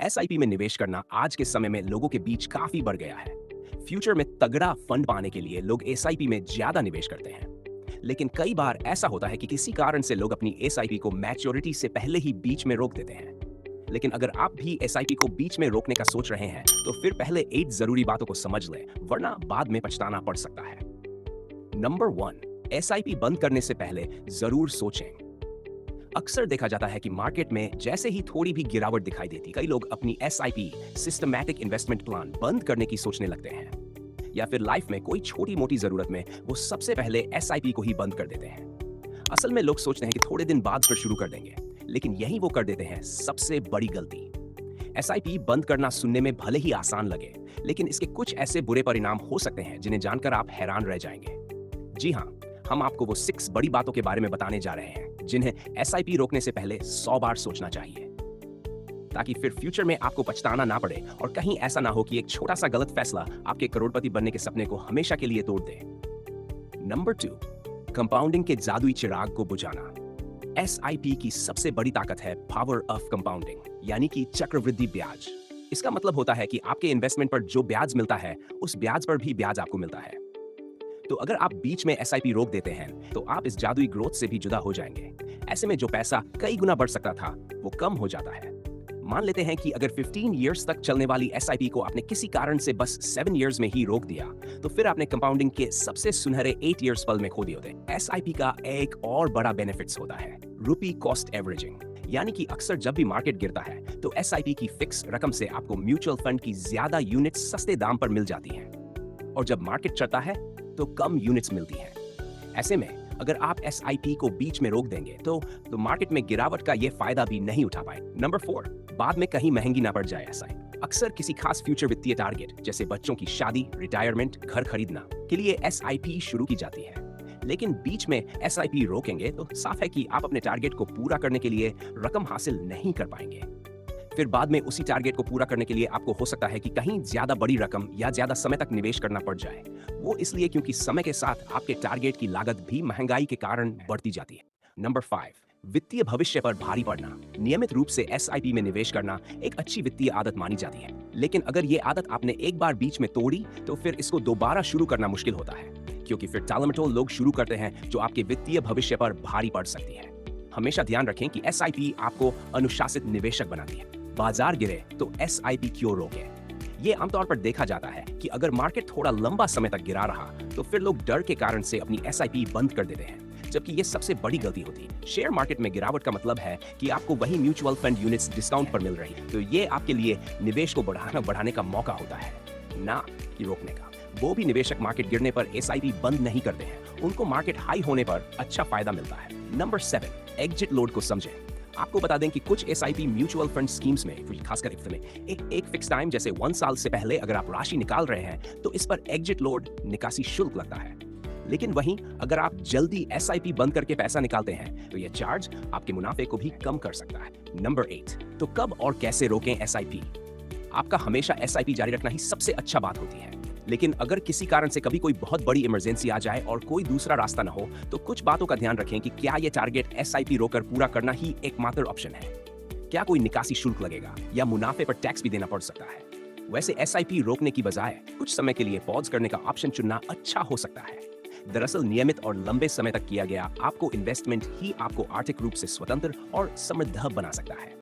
SIP में निवेश करना आज के समय में लोगों के बीच काफी बढ़ गया है। फ्यूचर में तगड़ा फंड पाने के लिए लोग एसआईपी में ज्यादा निवेश करते हैं। लेकिन कई बार ऐसा होता है कि किसी कारण से लोग अपनी एसआईपी को मैच्योरिटी से पहले ही बीच में रोक देते हैं। लेकिन अगर आप भी एसआईपी को बीच में रोकने का सोच रहे हैं तो फिर पहले 8 जरूरी बातों को समझ लें, वरना बाद में पछताना पड़ सकता है। नंबर 1, एसआईपी बंद करने से पहले जरूर सोचें। अक्सर देखा जाता है कि मार्केट में जैसे ही थोड़ी भी गिरावट दिखाई देती, कई लोग अपनी एसआईपी सिस्टमैटिक इन्वेस्टमेंट प्लान बंद करने की सोचने लगते हैं। या फिर लाइफ में कोई छोटी मोटी जरूरत में वो सबसे पहले एसआईपी को ही बंद कर देते हैं। असल में लोग सोचते हैं कि थोड़े दिन बाद फिर शुरू कर देंगे, लेकिन यही वो कर देते हैं सबसे बड़ी गलती। एसआईपी बंद करना सुनने में भले ही आसान लगे, लेकिन इसके कुछ ऐसे बुरे परिणाम हो सकते हैं जिन्हें जानकर आप हैरान रह जाएंगे। जी हाँ, हम आपको वो 6 बड़ी बातों के बारे में बताने जा रहे हैं जिन्हें एसआईपी रोकने से पहले 100 बार सोचना चाहिए, ताकि फिर फ्यूचर में आपको पछताना ना पड़े और कहीं ऐसा ना हो कि एक छोटा सा गलत फैसला आपके करोड़पति बनने के सपने को हमेशा के लिए तोड़ दे। नंबर 2, कंपाउंडिंग के जादुई चिराग को बुझाना। एसआईपी की सबसे बड़ी ताकत है पावर ऑफ कंपाउंडिंग, यानी कि चक्रवृद्धि ब्याज। इसका मतलब होता है कि आपके इन्वेस्टमेंट पर जो ब्याज मिलता है, उस ब्याज पर भी ब्याज आपको मिलता है। तो अगर आप बीच में एसआईपी रोक देते हैं तो आप इस जादुई ग्रोथ से भी जुदा हो जाएंगे। ऐसे में जो पैसा कई गुना बढ़ सकता था वो कम हो जाता है। मान लेते हैं कि अगर 15 इयर्स तक चलने वाली एसआईपी को आपने किसी कारण से बस 7 इयर्स में ही रोक दिया, तो फिर आपने कंपाउंडिंग के सबसे सुनहरे 8 इयर्स पल में खो दिए होते। एसआईपी का एक और बड़ा बेनिफिट्स होता है रुपी कॉस्ट एवरेजिंग, यानी कि अक्सर जब भी मार्केट गिरता है तो एसआईपी की फिक्स रकम से आपको म्यूचुअल फंड की ज्यादा यूनिट्स सस्ते दाम पर मिल जाती हैं, और जब मार्केट चढ़ता है तो कम यूनिट्स मिलती हैं। ऐसे में अगर आप एसआईपी को बीच में रोक देंगे तो मार्केट में गिरावट का ये फायदा भी नहीं उठा पाए। नंबर 4, बाद में कहीं महंगी ना पड़ जाए एसआईपी। अक्सर किसी खास फ्यूचर वित्तीय टारगेट जैसे बच्चों की शादी, रिटायरमेंट, घर खरीदना के लिए एसआईपी शुरू की जाती है, लेकिन बीच में एसआईपी रोकेंगे तो साफ है कि आप अपने टारगेट को पूरा करने के लिए रकम हासिल नहीं कर पाएंगे। फिर बाद में उसी टारगेट को पूरा करने के लिए आपको हो सकता है कि कहीं ज्यादा बड़ी रकम या ज्यादा समय तक निवेश करना पड़ जाए। वो इसलिए क्योंकि समय के साथ आपके टारगेट की लागत भी महंगाई के कारण बढ़ती जाती है। नंबर 5, वित्तीय भविष्य पर भारी पड़ना। नियमित रूप से एसआईपी में निवेश करना एक अच्छी वित्तीय आदत मानी जाती है, लेकिन अगर ये आदत आपने एक बार बीच में तोड़ी तो फिर इसको दोबारा शुरू करना मुश्किल होता है, क्योंकि फिर टालमटोल लोग शुरू करते हैं जो आपके वित्तीय भविष्य पर भारी पड़ सकती है। हमेशा ध्यान रखें कि एसआईपी आपको अनुशासित निवेशक बनाती है। बाजार गिरे तो एसआईपी क्यों रोके? ये आमतौर पर देखा जाता है कि अगर मार्केट थोड़ा लंबा समय तक गिरा रहा तो फिर लोग डर के कारण से अपनी एसआईपी बंद कर देते हैं, जबकि ये सबसे बड़ी गलती होती है। शेयर मार्केट में गिरावट का मतलब है कि आपको वही म्यूचुअल फंड यूनिट्स डिस्काउंट पर मिल रही है, तो ये आपके लिए निवेश को बढ़ाने का मौका होता है, ना कि रोकने का। वो भी निवेशक मार्केट गिरने पर एसआईपी बंद नहीं करते हैं, उनको मार्केट हाई होने पर अच्छा फायदा मिलता है। नंबर 7, एग्जिट लोड को समझें। आपको बता दें कि कुछ एसआईपी म्यूचुअल फंड स्कीम्स में, खासकर इफ्त में, एक फिक्स टाइम जैसे 1 साल से पहले अगर आप राशि निकाल रहे हैं तो इस पर एग्जिट लोड निकासी शुल्क लगता है। लेकिन वहीं अगर आप जल्दी एसआईपी बंद करके पैसा निकालते हैं तो यह चार्ज आपके मुनाफे को भी कम कर सकता है। नंबर 8, तो कब और कैसे रोकें एसआईपी? आपका हमेशा एसआईपी जारी रखना ही सबसे अच्छा बात होती है, लेकिन अगर किसी कारण से कभी कोई बहुत बड़ी इमरजेंसी आ जाए और कोई दूसरा रास्ता न हो तो कुछ बातों का ध्यान रखें कि क्या ये टारगेट एसआईपी रोकर पूरा करना ही एकमात्र ऑप्शन है। क्या कोई निकासी शुल्क लगेगा या मुनाफे पर टैक्स भी देना पड़ सकता है? वैसे एसआईपी रोकने की बजाय कुछ समय के लिए पॉज करने का ऑप्शन चुनना अच्छा हो सकता है। दरअसल नियमित और लंबे समय तक किया गया आपको इन्वेस्टमेंट ही आपको आर्थिक रूप से स्वतंत्र और समृद्ध बना सकता है।